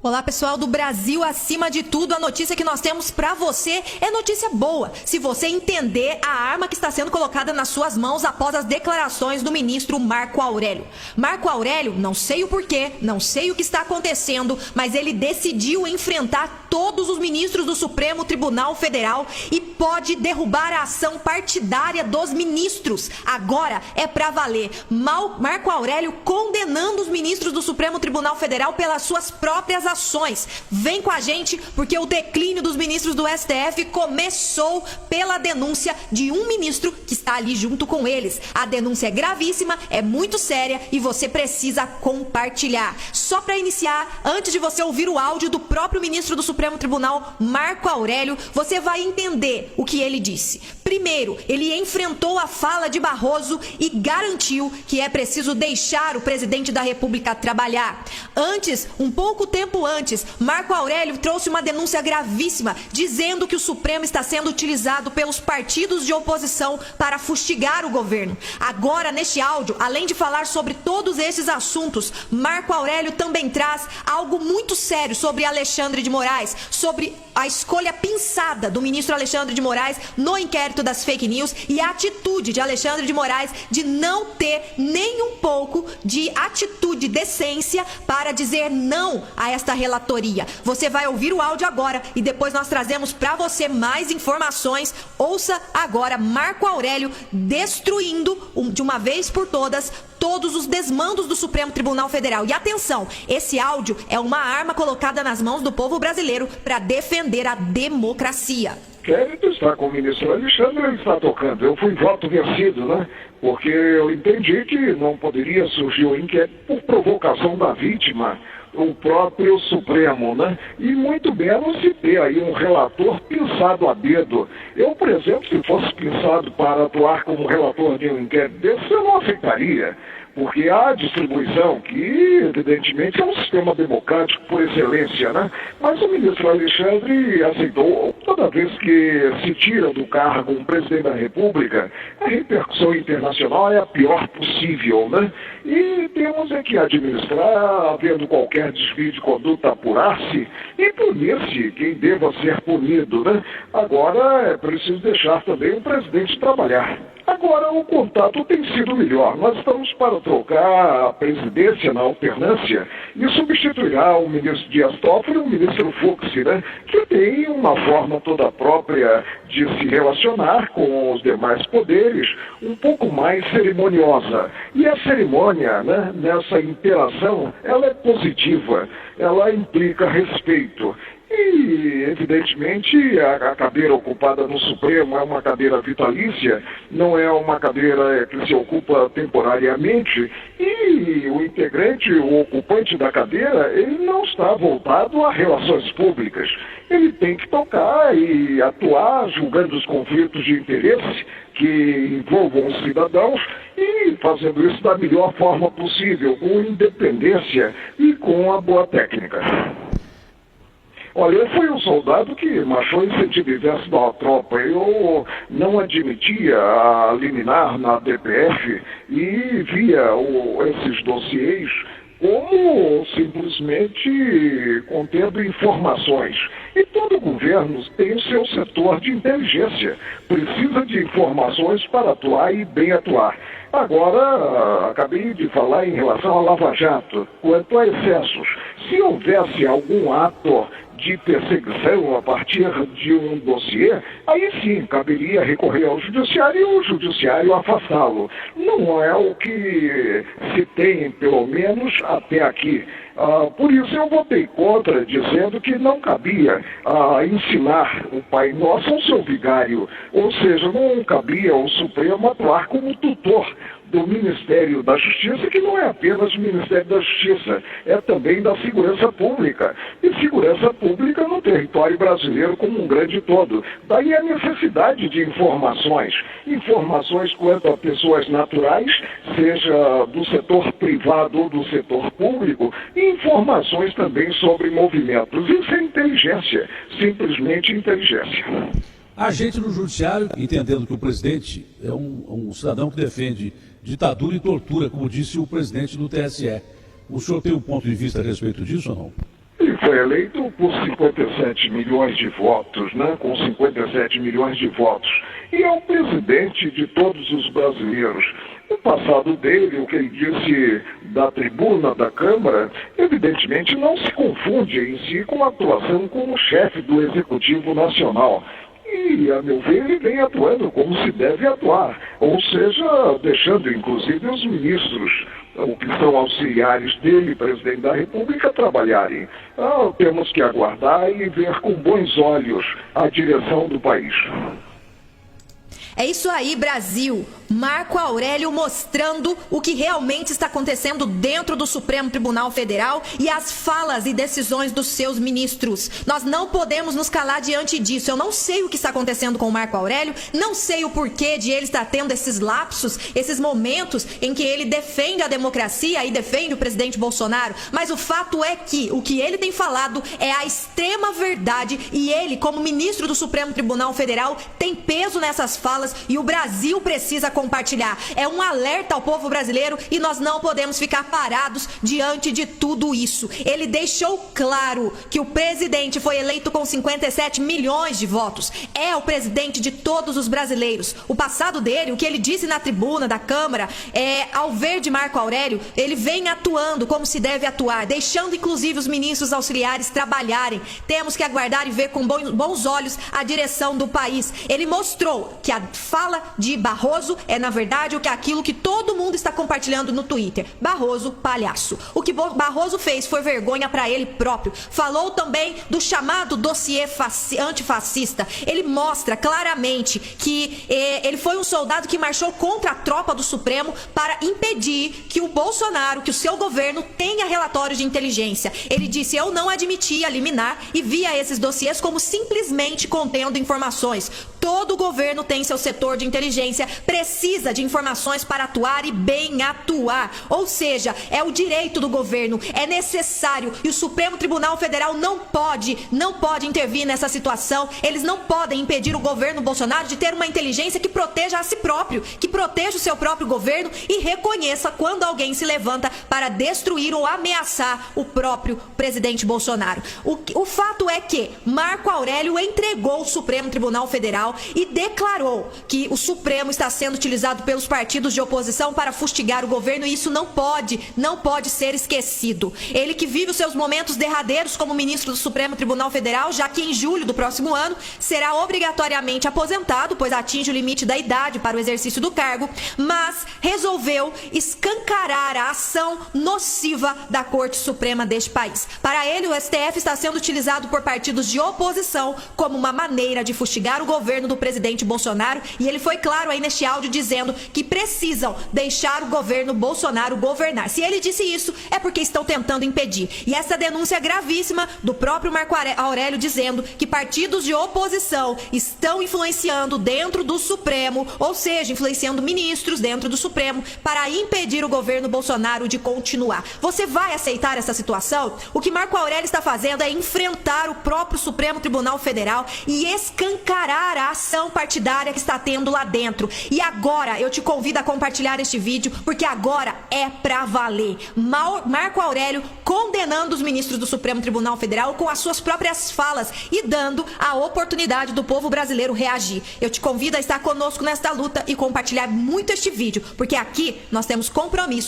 Olá, pessoal do Brasil, acima de tudo, a notícia que nós temos pra você é notícia boa. Se você entender a arma que está sendo colocada nas suas mãos após as declarações do ministro Marco Aurélio. Marco Aurélio, não sei o porquê, não sei o que está acontecendo, mas ele decidiu enfrentar todos os ministros do Supremo Tribunal Federal e pode derrubar a ação partidária dos ministros. Agora é pra valer. Marco Aurélio condenando os ministros do Supremo Tribunal Federal pelas suas próprias ações. Vem com a gente, porque o declínio dos ministros do STF começou pela denúncia de um ministro que está ali junto com eles. A denúncia é gravíssima, é muito séria e você precisa compartilhar. Só para iniciar, antes de você ouvir o áudio do próprio ministro do Supremo Tribunal, Marco Aurélio, você vai entender o que ele disse. Primeiro, ele enfrentou a fala de Barroso e garantiu que é preciso deixar o presidente da República trabalhar. Antes, um pouco tempo antes, Marco Aurélio trouxe uma denúncia gravíssima, dizendo que o Supremo está sendo utilizado pelos partidos de oposição para fustigar o governo. Agora, neste áudio, além de falar sobre todos esses assuntos, Marco Aurélio também traz algo muito sério sobre Alexandre de Moraes, sobre a escolha pensada do ministro Alexandre de Moraes no inquérito das fake news e a atitude de Alexandre de Moraes de não ter nem um pouco de atitude, decência para dizer não a esta relatoria. Você vai ouvir o áudio agora e depois nós trazemos para você mais informações. Ouça agora Marco Aurélio destruindo de uma vez por todas todos os desmandos do Supremo Tribunal Federal. E atenção, esse áudio é uma arma colocada nas mãos do povo brasileiro para defender a democracia. Inquérito está com o ministro Alexandre, ele está tocando. Eu fui voto vencido, né? Porque eu entendi que não poderia surgir o inquérito por provocação da vítima, o próprio Supremo, né? E muito menos se ter aí um relator pensado a dedo. Eu, por exemplo, se fosse pensado para atuar como relator de um inquérito desse, eu não aceitaria. Porque há distribuição, que evidentemente é um sistema democrático por excelência, né? Mas o ministro Alexandre aceitou. Toda vez que se tira do cargo um presidente da República, a repercussão internacional é a pior possível, né? E temos é que administrar, havendo qualquer desvio de conduta, apurar-se e punir-se quem deva ser punido, né? Agora é preciso deixar também o presidente trabalhar. Agora, o contato tem sido melhor. Nós estamos para trocar a presidência na alternância e substituirá o ministro Dias Toffoli e o ministro Fux, né? Que tem uma forma toda própria de se relacionar com os demais poderes, um pouco mais cerimoniosa. E a cerimônia, né, nessa interação, ela é positiva, ela implica respeito. E, evidentemente, a cadeira ocupada no Supremo é uma cadeira vitalícia, não é uma cadeira que se ocupa temporariamente, e o integrante, o ocupante da cadeira, ele não está voltado a relações públicas. Ele tem que tocar e atuar julgando os conflitos de interesse que envolvam os cidadãos e fazendo isso da melhor forma possível, com independência e com a boa técnica. Olha, eu fui um soldado que marchou em sentido inverso da tropa. Eu não admitia a liminar na DPF e via esses dossiês como simplesmente contendo informações. E todo governo tem o seu setor de inteligência. Precisa de informações para atuar e bem atuar. Agora, acabei de falar em relação à Lava Jato. Quanto a excessos, se houvesse algum ato de perseguição a partir de um dossiê, aí sim caberia recorrer ao judiciário e o judiciário afastá-lo. Não é o que se tem, pelo menos até aqui. Por isso eu votei contra, dizendo que não cabia ensinar o Pai Nosso ao seu vigário, ou seja, não cabia ao Supremo atuar como tutor do Ministério da Justiça, que não é apenas o Ministério da Justiça, é também da Segurança Pública. E segurança pública no território brasileiro como um grande todo. Daí a necessidade de informações. Informações quanto a pessoas naturais, seja do setor privado ou do setor público, e informações também sobre movimentos. Isso é inteligência, simplesmente inteligência. A gente no judiciário, entendendo que o presidente é um cidadão que defende ditadura e tortura, como disse o presidente do TSE. O senhor tem um ponto de vista a respeito disso ou não? Ele foi eleito por 57 milhões de votos, né? Com 57 milhões de votos. E é o presidente de todos os brasileiros. O passado dele, o que ele disse da tribuna da Câmara, evidentemente não se confunde em si com a atuação como chefe do Executivo Nacional. E, a meu ver, ele vem atuando como se deve atuar, ou seja, deixando inclusive os ministros, o que são auxiliares dele, presidente da República, trabalharem. Temos que aguardar e ver com bons olhos a direção do país. É isso aí, Brasil. Marco Aurélio mostrando o que realmente está acontecendo dentro do Supremo Tribunal Federal e as falas e decisões dos seus ministros. Nós não podemos nos calar diante disso. Eu não sei o que está acontecendo com o Marco Aurélio, não sei o porquê de ele estar tendo esses lapsos, esses momentos em que ele defende a democracia e defende o presidente Bolsonaro, mas o fato é que o que ele tem falado é a extrema verdade e ele, como ministro do Supremo Tribunal Federal, tem peso nessas falas e o Brasil precisa compartilhar. É um alerta ao povo brasileiro e nós não podemos ficar parados diante de tudo isso. Ele deixou claro que o presidente foi eleito com 57 milhões de votos. É o presidente de todos os brasileiros. O passado dele, o que ele disse na tribuna da Câmara, ao ver de Marco Aurélio, ele vem atuando como se deve atuar, deixando inclusive os ministros auxiliares trabalharem. Temos que aguardar e ver com bons olhos a direção do país. Ele mostrou que a fala de Barroso é, na verdade, aquilo que todo mundo está compartilhando no Twitter. Barroso, palhaço. O que Barroso fez foi vergonha para ele próprio. Falou também do chamado dossiê antifascista. Ele mostra claramente que ele foi um soldado que marchou contra a tropa do Supremo para impedir que o Bolsonaro, que o seu governo, tenha relatórios de inteligência. Ele disse: eu não admitia liminar e via esses dossiês como simplesmente contendo informações. Todo governo tem seu setor de inteligência, precisa de informações para atuar e bem atuar. Ou seja, é o direito do governo, é necessário e o Supremo Tribunal Federal não pode intervir nessa situação. Eles não podem impedir o governo Bolsonaro de ter uma inteligência que proteja a si próprio, que proteja o seu próprio governo e reconheça quando alguém se levanta para destruir ou ameaçar o próprio presidente Bolsonaro. O fato é que Marco Aurélio entregou o Supremo Tribunal Federal e declarou que o Supremo está sendo utilizado pelos partidos de oposição para fustigar o governo e isso não pode ser esquecido. Ele que vive os seus momentos derradeiros como ministro do Supremo Tribunal Federal, já que em julho do próximo ano será obrigatoriamente aposentado, pois atinge o limite da idade para o exercício do cargo, mas resolveu escancarar a ação nociva da Corte Suprema deste país. Para ele, o STF está sendo utilizado por partidos de oposição como uma maneira de fustigar o governo do presidente Bolsonaro e ele foi claro aí neste áudio dizendo que precisam deixar o governo Bolsonaro governar. Se ele disse isso, é porque estão tentando impedir. E essa denúncia é gravíssima do próprio Marco Aurélio dizendo que partidos de oposição estão influenciando dentro do Supremo, ou seja, influenciando ministros dentro do Supremo para impedir o governo Bolsonaro de continuar. Você vai aceitar essa situação? O que Marco Aurélio está fazendo é enfrentar o próprio Supremo Tribunal Federal e escancarar a ação partidária que está tendo lá dentro. E agora eu te convido a compartilhar este vídeo, porque agora é pra valer. Marco Aurélio condenando os ministros do Supremo Tribunal Federal com as suas próprias falas e dando a oportunidade do povo brasileiro reagir. Eu te convido a estar conosco nesta luta e compartilhar muito este vídeo, porque aqui nós temos compromisso.